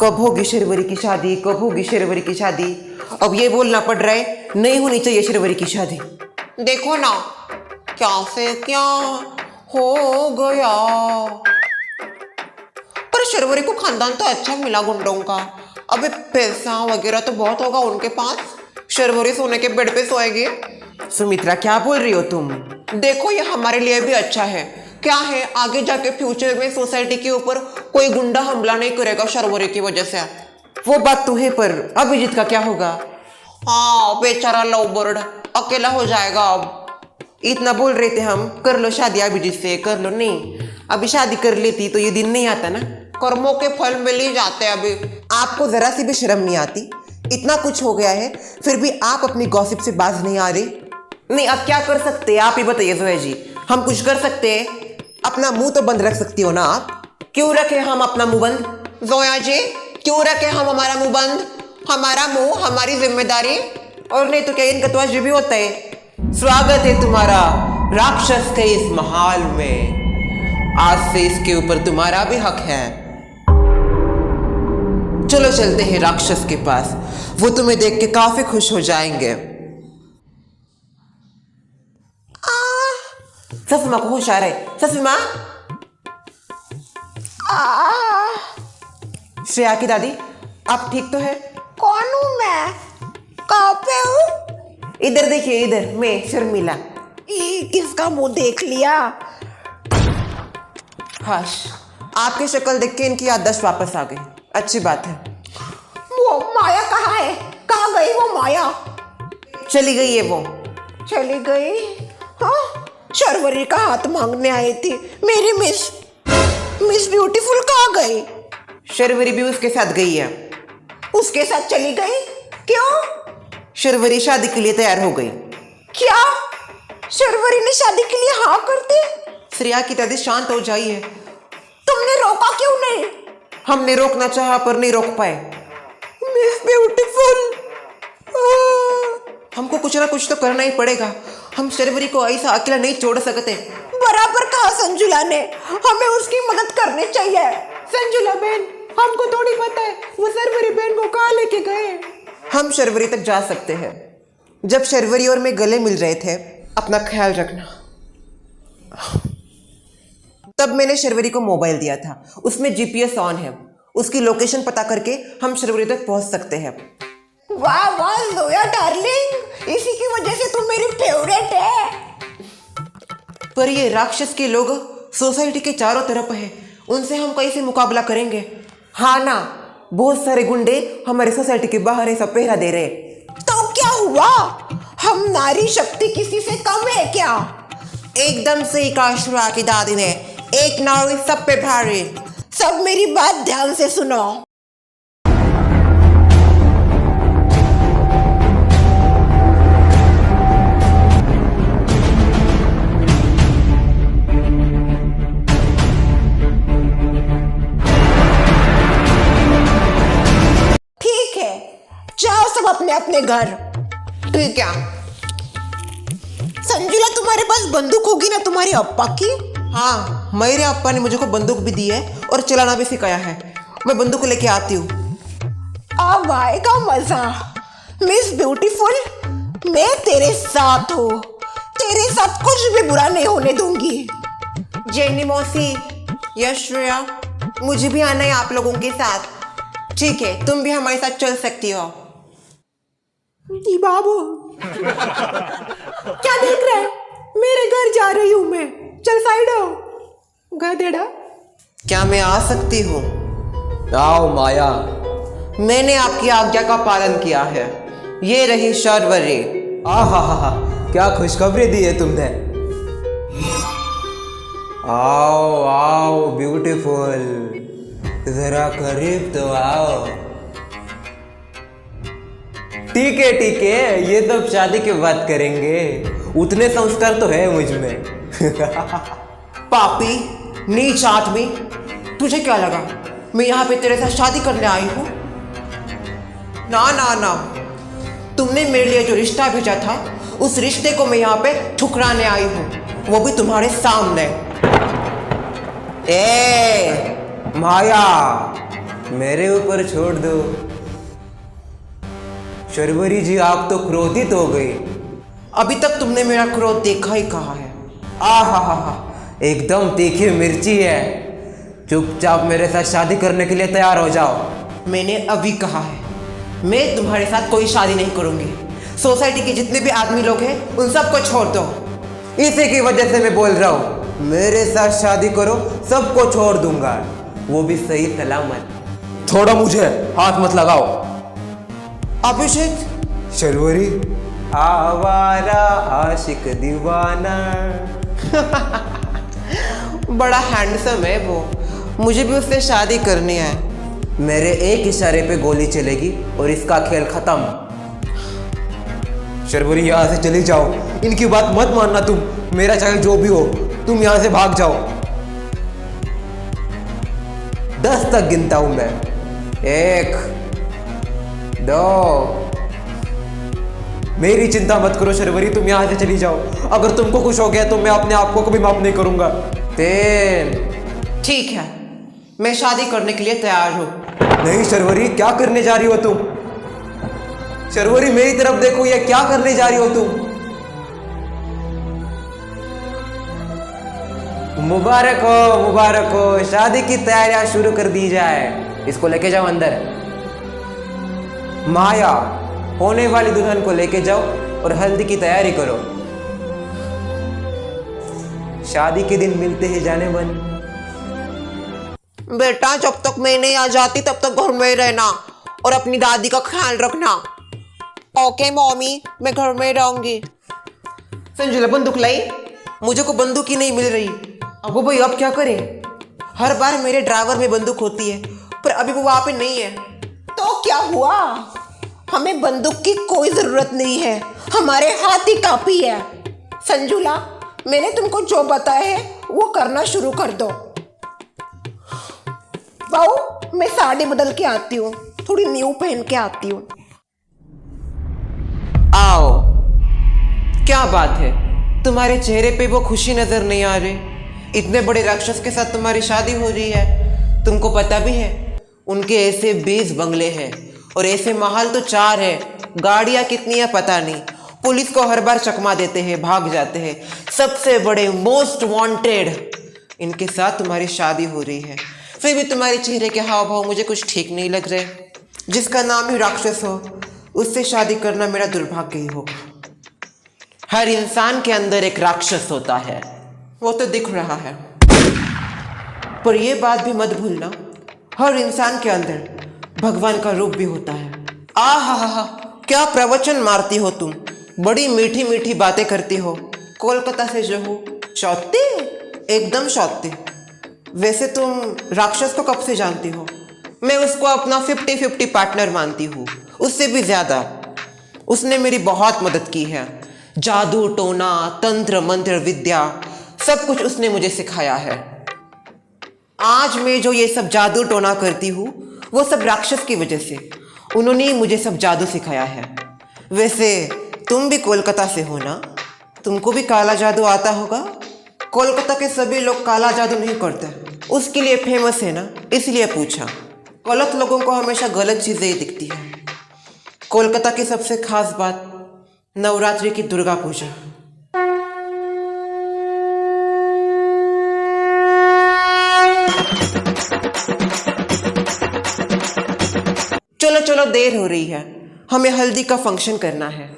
कब होगी शर्वरी की शादी, कब होगी शर्वरी की शादी। अब ये बोलना पड़ रहा है नहीं होनी चाहिए शर्वरी की शादी। देखो ना क्या से क्या हो गया। पर शर्वरी को खानदान तो अच्छा मिला गुंडों का। अबे पैसा वगैरह तो बहुत होगा उनके पास। शर्वरी सोने के बेड पे सोएगी। सुमित्रा क्या बोल रही हो तुम? देखो ये हमारे लिए भी अच्छा है। क्या है आगे जाके फ्यूचर में सोसाइटी के ऊपर कोई गुंडा हमला नहीं करेगा शर्वरी की वजह से। वो बात तो है, पर अभिजीत का क्या होगा? हाँ बेचारा लव बर्ड अकेला हो जाएगा। अब इतना बोल रहे थे हम कर लो शादी अभिजीत से, कर लो। नहीं, अभी शादी कर लेती तो ये दिन नहीं आता ना। कर्मों के फल मिल ही जाते हैं। अभी आपको जरा सी भी शर्म नहीं आती? इतना कुछ हो गया है फिर भी आप अपनी गॉसिप से बाज नहीं आ रही। नहीं, अब क्या कर सकते हैं आप ही बताइए जोया जी। हम कुछ कर सकते हैं? अपना मुंह तो बंद रख सकती हो ना आप। क्यों रखे हम अपना मुंह बंद? जोया जी क्यों रखे हम हमारा मुंह बंद? हमारा मुंह हमारी जिम्मेदारी। और नहीं तो क्या इनका तो आज भी होता है। स्वागत है तुम्हारा राक्षस के इस महल में। आज से इसके ऊपर तुम्हारा भी हक है। चलो चलते हैं राक्षस के पास, वो तुम्हें देख के काफी खुश हो जाएंगे। ससु माँ को होश आ रहा है। ससु माँ, श्रेया की दादी आप ठीक तो है? कौन हूँ मैं? कहाँ पे हूँ? इधर देखिए, इधर मैं शर्मिला। ये किसका मुंह देख लिया? हाश, आपकी शक्ल देख के इनकी याददाश्त वापस आ गई। अच्छी बात है। वो माया कहाँ है? कहाँ गई वो माया? चली गई है वो। चली गई? हाँ, शर्वरी का हाथ मांगने आई थी मेरी मिस ब्यूटीफुल। कहाँ गई? शर्वरी भी उसके साथ गई है। उसके साथ चली गई? क्यों? शर्वरी शादी के लिए तैयार हो गई। क्या शर्वरी ने शादी के लिए हाँ कर दी? श्रेया की दादी शांत हो जाइए। तुमने रोका क्यों नहीं? हमने रोकना चाहा पर नहीं रोक पाए। मिस ब्यूटीफुल, हमको कुछ ना कुछ तो करना ही पड़ेगा। हम शर्वरी को ऐसा अकेला नहीं छोड़ सकते। बराबर कहा संजुला ने, हमें उसकी मदद करनी चाहिए। संजुला बहन हमको थोड़ी पता है वो शर्वरी बहन को कहाँ लेके गए। हम शर्वरी तक जा सकते हैं। जब शर्वरी और मैं गले मिल रहे थे, अपना ख्याल रखना। तब मैंने शर्वरी को मोबाइल दिया था, उसमें जीपीएस ऑन है। उसकी लोकेशन पता करके हम शर्वरी तक पहुंच सकते हैं। वाह वाह जोया डार्लिंग, इसी की वजह से तुम मेरी फेवरेट है। पर ये राक्षस के लोग सोसाइटी के चारों तरफ है, उनसे हम कैसे मुकाबला करेंगे? हाँ ना, बहुत सारे गुंडे हमारे सोसाइटी के बाहर ऐसा पहरा दे रहे। तो क्या हुआ? हम नारी शक्ति किसी से कम है क्या? एकदम सही कहा श्रेया की दादी ने, एक नारी सब पे भारी। सब मेरी बात ध्यान से सुनो। ठीक है, जाओ सब अपने अपने घर। ठीक है। संजुला तुम्हारे पास बंदूक होगी ना तुम्हारे अप्पा की? हाँ, मेरे अप्पा ने मुझे को बंदूक भी दी है और चलाना भी सिखाया है। मैं बंदूक लेके आती हूँ। अब आएगा मजा। मिस ब्यूटीफुल, मैं तेरे साथ हूँ। तेरे साथ कुछ भी बुरा नहीं होने दूंगी। जेनी मौसी, यश श्रेया, मुझे भी आना है आप लोगों के साथ। ठीक है, तुम भी हमारे साथ चल सकती हो। जी बाबू, क्या देख रहे हैं? मेरे घर जा रही हूँ मैं, चल साइड हो। गधेड़ा, क्या मैं आ सकती हूँ? आओ माया। मैंने आपकी आज्ञा का पालन किया है। ये रही शर्वरी। आहा, क्या खुशखबरी दी है तुमने। आओ आओ ब्यूटीफुल, जरा करीब तो आओ। ठीक है, ये तो शादी के बाद करेंगे। उतने संस्कार तो है मुझ में। पापी, नीच आदमी, तुझे क्या लगा मैं यहाँ पे तेरे साथ शादी करने आई हूँ? ना ना ना, तुमने मेरे लिए जो रिश्ता भेजा था उस रिश्ते को मैं यहाँ पे ठुकराने आई हूँ, वो भी तुम्हारे सामने। ए माया, मेरे ऊपर छोड़ दो। शर्वरी जी, आप तो क्रोधित हो गई। अभी तक तुमने मेरा क्रोध देखा ही कहाँ है। हा, एकदम तीखी मिर्ची है। चुपचाप मेरे साथ शादी करने के लिए तैयार हो जाओ। मैंने अभी कहा है, मैं तुम्हारे साथ कोई शादी नहीं करूंगी। सोसाइटी के जितने भी आदमी लोग हैं उन सबको छोड़ दो। इसी की वजह से मैं बोल रहा हूँ, मेरे साथ शादी करो, सबको छोड़ दूंगा, वो भी सही सलामत। छोड़ो मुझे, हाथ मत लगाओ। अभिषेक, शर्वरी, आवारा आशिक दीवाना। बड़ा हैंडसम है वो, मुझे भी उससे शादी करनी है। मेरे एक इशारे पे गोली चलेगी और इसका खेल खत्म। शर्वरी, यहाँ से चली जाओ, इनकी बात मत मानना तुम। मेरा चाहे जो भी हो, तुम यहाँ से भाग जाओ। 10 तक गिनता हूं मैं। 1, 2। मेरी चिंता मत करो शर्वरी, तुम यहाँ से चली जाओ। अगर तुमको कुछ हो गया तो मैं अपने आप को कभी माफ नहीं करूंगा। 3। ठीक है, मैं शादी करने के लिए तैयार हूँ। नहीं शर्वरी, क्या करने जा रही हो तुम? शर्वरी, मेरी तरफ देखो, ये क्या करने जा रही हो तुम? मुबारक हो, शादी की तैयारियां शुरू कर दी जाए। इसको लेके जाओ अंदर। माया, होने वाली दुल्हन को लेके जाओ और हल्दी की तैयारी करो। शादी के दिन मिलते हैं जाने मन। बेटा, जब तक मैं नहीं आ जाती तब तक घर में ही रहना और अपनी दादी का ख्याल रखना। ओके मम्मी, मैं घर में रहूंगी। संजुला, बंदूक लाई? मुझे को बंदूक ही नहीं मिल रही। अब भाई, अब क्या करें? हर बार मेरे ड्राइवर में बंदूक होती है, पर अभी वो वहां पे नहीं है। तो क्या हुआ? हमें बंदूक की कोई जरूरत नहीं है, हमारे हाथ ही काफी है। संजुला, मैंने तुमको जो बताया है वो करना शुरू कर दो। बहू, मैं साड़ी बदल के आती हूँ, थोड़ी न्यू पहन के आती हूँ। आओ। क्या बात है, तुम्हारे चेहरे पे वो खुशी नजर नहीं आ रही। इतने बड़े राक्षस के साथ तुम्हारी शादी हो रही है। तुमको पता भी है उनके ऐसे 20 बंगले हैं और ऐसे महल तो 4 है। गाड़ियां कितनी है पता नहीं। पुलिस को हर बार चकमा देते हैं, भाग जाते हैं। सबसे बड़े मोस्ट वांटेड इनके साथ तुम्हारी शादी हो रही है, फिर भी तुम्हारे चेहरे के हाव भाव मुझे कुछ ठीक नहीं लग रहे। जिसका नाम ही राक्षस हो, उससे शादी करना मेरा दुर्भाग्य ही होगा। हर इंसान के अंदर एक राक्षस होता है, वो तो दिख रहा है। पर यह बात भी मत भूलना, हर इंसान के अंदर भगवान का रूप भी होता है। आहा, क्या प्रवचन मारती हो तुम, बड़ी मीठी मीठी बातें करती हो। कोलकाता से जो हो, शौते, एकदम शौते। वैसे तुम राक्षस को कब से जानती हो? मैं उसको अपना 50-50 पार्टनर मानती हूँ, उससे भी ज्यादा। उसने मेरी बहुत मदद की है। जादू टोना, तंत्र मंत्र विद्या, सब कुछ उसने मुझे सिखाया है। आज मैं जो ये सब जादू टोना करती हूँ वो सब राक्षस की वजह से। उन्होंने ही मुझे सब जादू सिखाया है। वैसे तुम भी कोलकाता से हो ना, तुमको भी काला जादू आता होगा। कोलकाता के सभी लोग काला जादू नहीं करते, उसके लिए फेमस है ना, इसलिए पूछा। गलत लोगों को हमेशा गलत चीजें ही दिखती है। कोलकाता की सबसे खास बात नवरात्रि की दुर्गा पूजा। चलो चलो, देर हो रही है, हमें हल्दी का फंक्शन करना है।